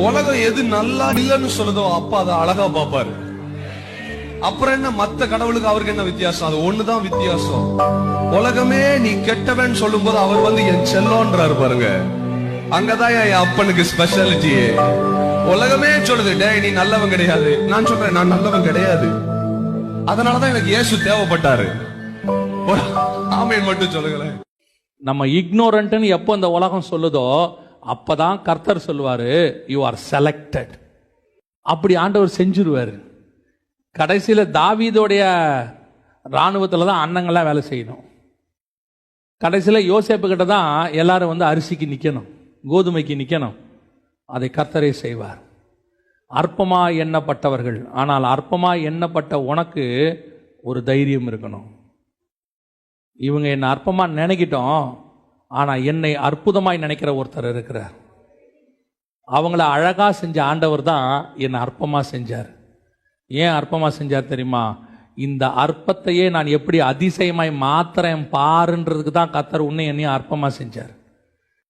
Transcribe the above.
உலகம் எது நல்லா இல்லைன்னு சொல்லுதோ அப்பா அதை அழகா பாப்பாரு. அப்புறம் என்ன, மத்த கடவுளுக்கு அவருக்கு என்ன வித்தியாசம்? அது ஒண்ணுதான் வித்தியாசம். உலகமே நீ கெட்டவன் சொல்லும் போது அவர் வந்து என் செல்லோன்றாரு பாருங்க. அங்கதான் என் அப்பனுக்கு ஸ்பெஷாலிட்டி. உலகமே சொல்லுது டேய் நீ நல்லவன் கிடையாது, நான் சொல்றேன் நான் நல்லவன் கிடையாது. அதனாலதான் எனக்கு இயேசு தேவைப்பட்டாரு. ஆமேன் மட்டும் சொல்லுங்களேன். நம்ம இக்னோரண்ட்னு எப்போ இந்த உலகம் சொல்லுதோ அப்பதான் கர்த்தர் சொல்லுவாரு யூ ஆர் செலக்டட். அப்படி ஆண்டவர் செஞ்சிருவாரு. கடைசியில தாவீதோடைய ராணுவத்துல தான் அண்ணங்கள்லாம் வேலை செய்யணும். கடைசியில யோசேப்பு கிட்ட தான் எல்லாரும் வந்து அரிசிக்கு நிக்கணும், கோதுமைக்கு நிக்கணும். அதை கர்த்தரே செய்வார். அற்பமா எண்ணப்பட்டவர்கள், ஆனால் அற்பமா எண்ணப்பட்ட உனக்கு ஒரு தைரியம் இருக்கணும். இவங்க என்னை அற்பமா நினைக்கிட்டோம், ஆனா என்னை அற்புதமாய் நினைக்கிற ஒருத்தர் இருக்கிறார். அவங்கள அழகா செஞ்ச ஆண்டவர் தான் என்னை அற்பமா செஞ்சார். ஏன் அற்பமா செஞ்சார் தெரியுமா? இந்த அற்பத்தையே நான் எப்படி அதிசயமாய் மாத்திரேன் பாருன்றதுக்கு தான் கர்த்தர் உன்னை என்னையும் அற்பமா செஞ்சார்.